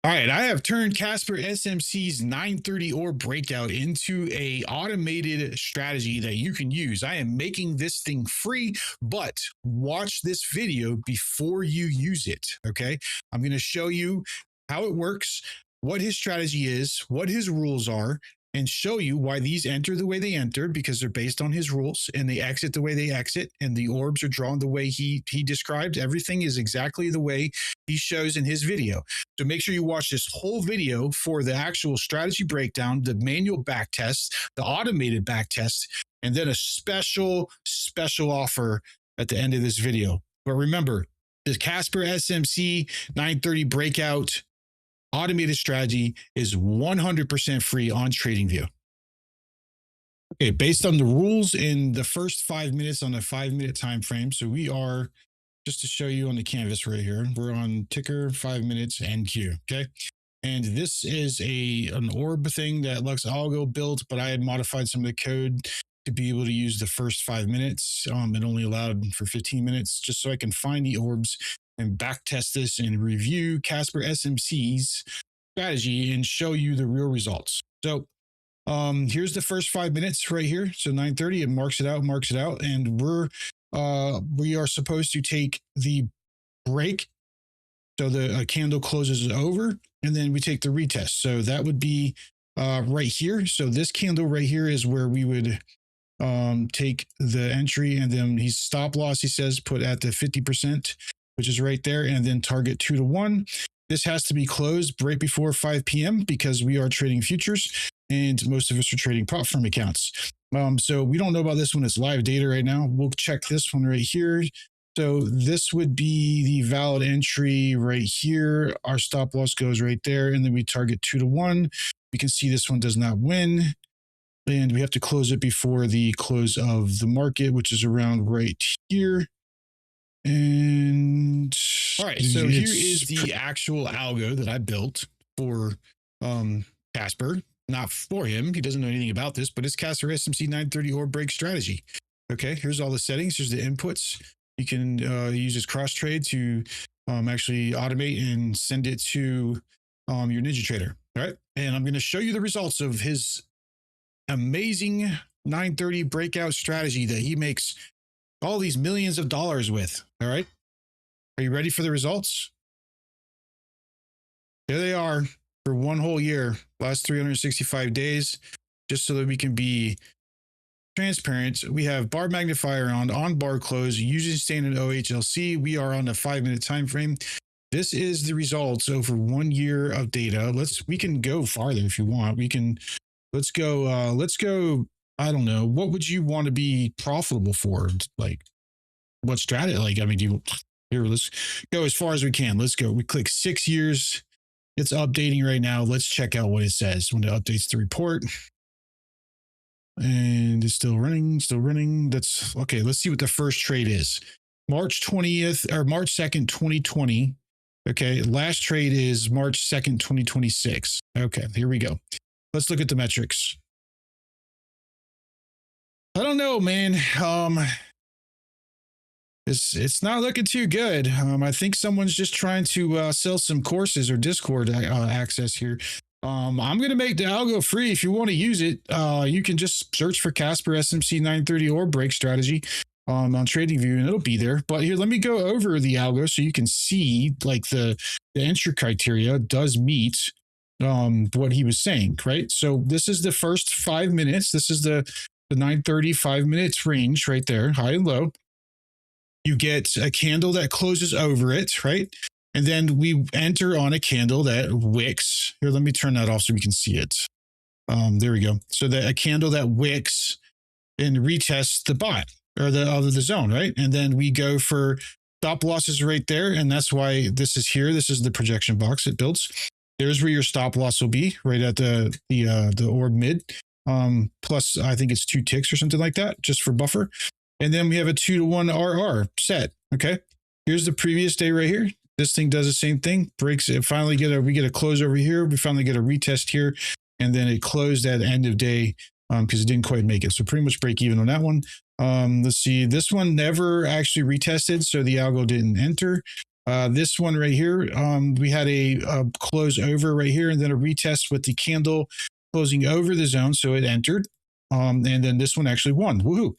All right, I have turned Casper SMC's 930 or breakout into a automated strategy that you can use. I am making this thing free, but watch this video before you use it, okay? I'm going to show you how it works, what his strategy is, what his rules are, and show you why these enter the way they enter because they're based on his rules, and they exit the way they exit, and the orbs are drawn the way he described. Everything is exactly the way he shows in his video. So make sure you watch this whole video for the actual strategy breakdown, the manual back test, the automated back test, and then a special offer at the end of this video. But remember, the Casper SMC 930 breakout automated strategy is 100% free on TradingView. Okay, based on the rules in the first 5 minutes on a 5-minute time frame. So we are, just to show you on the canvas right here, we're on ticker 5 minutes NQ. Okay. And this is an orb thing that Lux Algo built, but I had modified some of the code to be able to use the first 5 minutes. It only allowed for 15 minutes just so I can find the orbs and back test this and review Casper SMC's strategy and show you the real results. So here's the first 5 minutes right here. So 9:30, it marks it out, and we are supposed to take the break. So the candle closes over, and then we take the retest. So that would be right here. So this candle right here is where we would take the entry, and then he's stop loss, he says, put at the 50%, which is right there, and then target 2 to 1. This has to be closed right before 5 p.m. because we are trading futures, and most of us are trading prop firm accounts. So we don't know about this one. It's live data right now. We'll check this one right here. So this would be the valid entry right here. Our stop loss goes right there, and then we target 2 to 1. You can see this one does not win, and we have to close it before the close of the market, which is around right here. And all right, so here is the actual algo that I built for Casper. Not for him, he doesn't know anything about this, but it's Casper SMC 930 or break strategy. Okay, here's all the settings. Here's the inputs. You can use this cross trade to actually automate and send it to your NinjaTrader. All right, and I'm going to show you the results of his amazing 930 breakout strategy that he makes all these millions of dollars with. All right, are you ready for the results? Here they are for one whole year, last 365 days, just so that we can be transparent. We have bar magnifier on bar close, using standard OHLC. We are on a 5-minute time frame. This is the results over 1 year of data. We can go farther if you want. Let's go, I don't know. What would you want to be profitable for? Like, what strategy? Like, I mean, let's go as far as we can. Let's go. We click 6 years. It's updating right now. Let's check out what it says when it updates the report. And it's still running. That's okay. Let's see what the first trade is. March 20th or March 2nd, 2020. Okay. Last trade is March 2nd, 2026. Okay. Here we go. Let's look at the metrics. I don't know, man. It's not looking too good. I think someone's just trying to sell some courses or Discord access here. I'm going to make the algo free. If you want to use it, you can just search for Casper SMC 930 or break strategy on TradingView, and it'll be there. But here, let me go over the algo so you can see like the entry criteria does meet what he was saying, right? So this is the first 5 minutes. This is the 930 5 minutes range right there, high and low. You get a candle that closes over it, right? And then we enter on a candle that wicks. Here, let me turn that off so we can see it. There we go. So that a candle that wicks and retests the bot or the zone, right? And then we go for stop losses right there. And that's why this is here. This is the projection box it builds. There's where your stop loss will be, right at the orb mid. Plus, I think it's 2 ticks or something like that, just for buffer. And then we have a 2 to 1 RR set. Okay. Here's the previous day right here. This thing does the same thing, breaks it. We get a close over here. We finally get a retest here. And then it closed at end of day because it didn't quite make it. So pretty much break even on that one. Let's see. This one never actually retested. So the algo didn't enter. This one right here, we had a close over right here and then a retest with the candle closing over the zone. So it entered. And then this one actually won. Woohoo.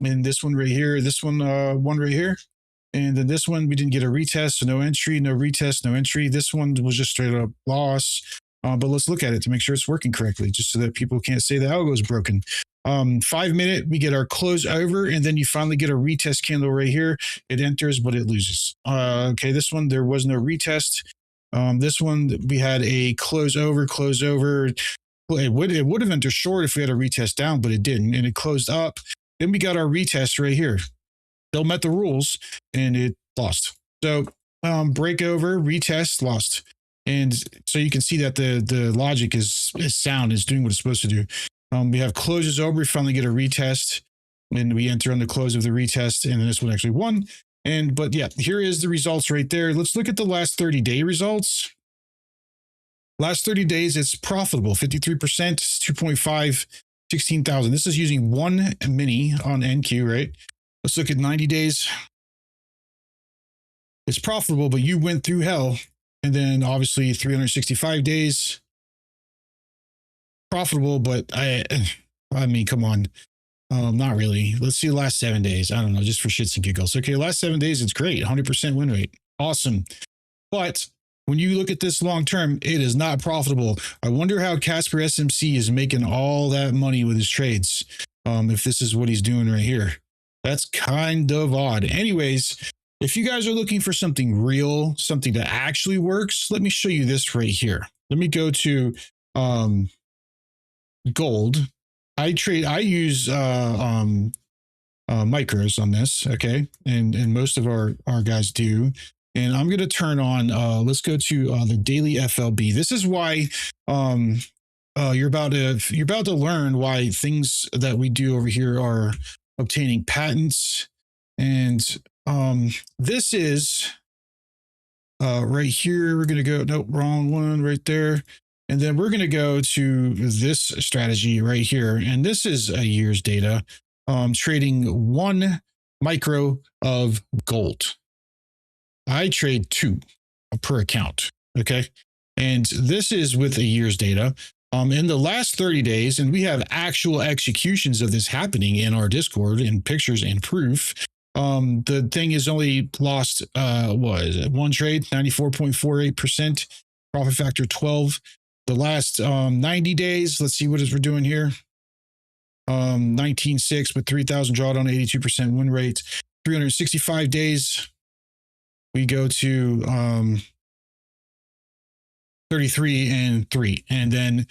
And this one right here, this one won right here. And then this one, we didn't get a retest, so no entry, no retest, no entry. This one was just straight up loss. But let's look at it to make sure it's working correctly, just so that people can't say the algo is broken. 5 minute, we get our close over, and then you finally get a retest candle right here. It enters, but it loses. Okay, this one, there was no retest. This one, we had a close over. It would have entered short if we had a retest down, but it didn't, and it closed up. Then we got our retest right here. Still met the rules, and it lost. So break over, retest, lost. And so you can see that the logic is sound, is doing what it's supposed to do. We have closes over, we finally get a retest, and we enter on the close of the retest, and then this one actually won. But yeah, here is the results right there. Let's look at the last 30-day results. Last 30 days, it's profitable, 53%, 2.5, 16,000. This is using one mini on NQ, right? Let's look at 90 days. It's profitable, but you went through hell. And then obviously 365 days, profitable, but I mean, come on. Not really. Let's see the last 7 days. I don't know, just for shits and giggles. Okay, last 7 days, it's great. 100% win rate. Awesome. But when you look at this long term, it is not profitable. I wonder how Casper SMC is making all that money with his trades. If this is what he's doing right here. That's kind of odd. Anyways, if you guys are looking for something real, something that actually works, let me show you this right here. Let me go to gold. I use micros on this, okay? And most of our guys do. And I'm going to turn on, let's go to the daily FLB. This is why you're about to learn why things that we do over here are obtaining patents. And this is right here. We're going to go, nope, wrong one right there. And then we're going to go to this strategy right here. And this is a year's data, trading 1 micro of gold. I trade 2 per account. Okay. And this is with a year's data. In the last 30 days, and we have actual executions of this happening in our Discord and pictures and proof. The thing is only lost, what is it? 1 trade, 94.48%, profit factor 12. The last 90 days, let's see what we're doing here. 19.6 with 3,000 drawdown, 82% win rate. 365 days, we go to 33 and 3. And then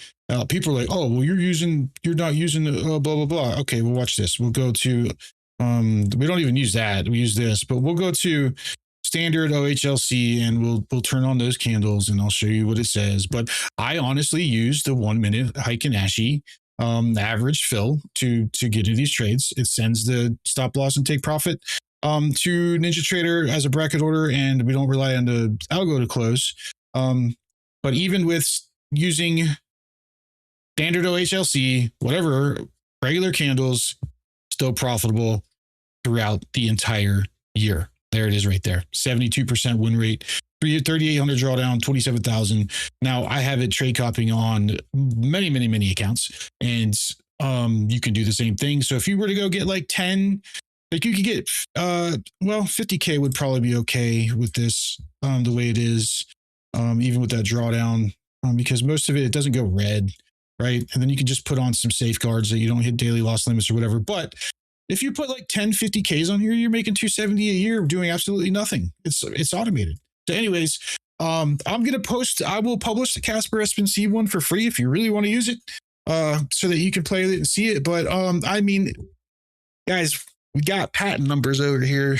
people are like, oh, well, you're not using blah, blah, blah. Okay, well, watch this. We'll go to, we don't even use that. We use this, but we'll go to standard OHLC and we'll turn on those candles and I'll show you what it says. But I honestly use the 1 minute Heikin-Ashi average fill to get into these trades. It sends the stop loss and take profit to NinjaTrader as a bracket order, and we don't rely on the algo to close. But even with using standard OHLC, whatever, regular candles, still profitable throughout the entire year. There it is right there. 72% win rate, 3,800 drawdown, 27,000. Now I have it trade copying on many accounts, and you can do the same thing. So if you were to go get like 10, like you could get, well, 50K would probably be okay with this, the way it is, even with that drawdown, because most of it doesn't go red, right? And then you can just put on some safeguards that you don't hit daily loss limits or whatever. But if you put like 10, 50Ks on here, you're making 270 a year doing absolutely nothing. It's automated. So anyways, I will publish the Casper SMC one for free if you really want to use it, so that you can play it and see it. But I mean, guys, we got patent numbers over here.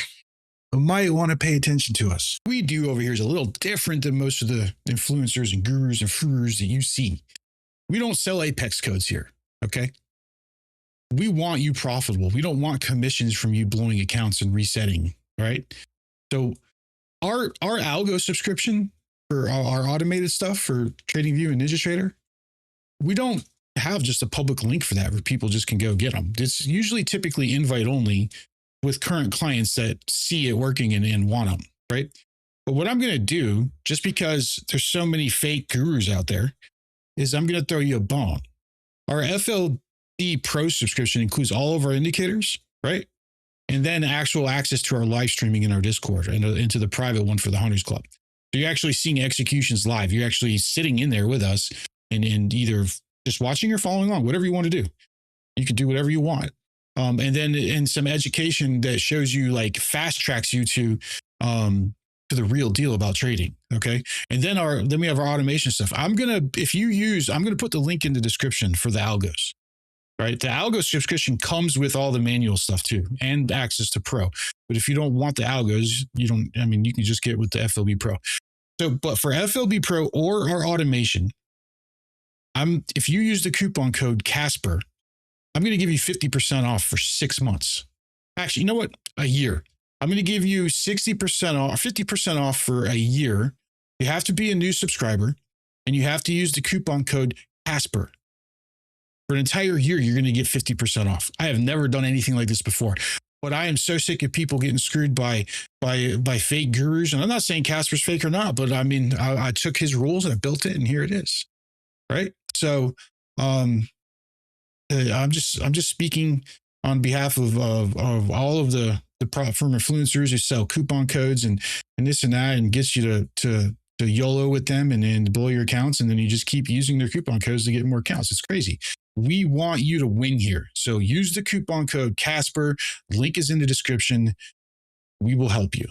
You might want to pay attention to us. What we do over here is a little different than most of the influencers and gurus and furus that you see. We don't sell Apex codes here, okay? We want you profitable. We don't want commissions from you blowing accounts and resetting, right? So our algo subscription for our automated stuff for TradingView and NinjaTrader, we don't have just a public link for that where people just can go get them. It's usually typically invite only with current clients that see it working and want them, right? But what I'm going to do, just because there's so many fake gurus out there, is I'm going to throw you a bone. Our FLB Pro subscription includes all of our indicators, right? And then actual access to our live streaming in our Discord and into the private one for the Hunters Club. So you're actually seeing executions live. You're actually sitting in there with us and either just watching or following along, whatever you want to do. You can do whatever you want. And then in some education that shows you, like, fast tracks you to the real deal about trading. Okay. And then we have our automation stuff. I'm going to put the link in the description for the algos, right? The algo subscription comes with all the manual stuff too, and access to Pro. But if you don't want the algos, you can just get with the FLB Pro. So, but for FLB Pro or our automation, if you use the coupon code Casper, I'm going to give you 50% off for 6 months. Actually, you know what? A year. I'm going to give you 60% off, 50% off for a year. You have to be a new subscriber and you have to use the coupon code Casper. For an entire year, you're going to get 50% off. I have never done anything like this before, but I am so sick of people getting screwed by fake gurus. And I'm not saying Casper's fake or not, but I mean, I took his rules and I built it, and here it is. Right. So, I'm just speaking on behalf of all of the platform influencers who sell coupon codes and this and that, and gets you to YOLO with them and then blow your accounts. And then you just keep using their coupon codes to get more accounts. It's crazy. We want you to win here. So use the coupon code Casper. Link is in the description. We will help you.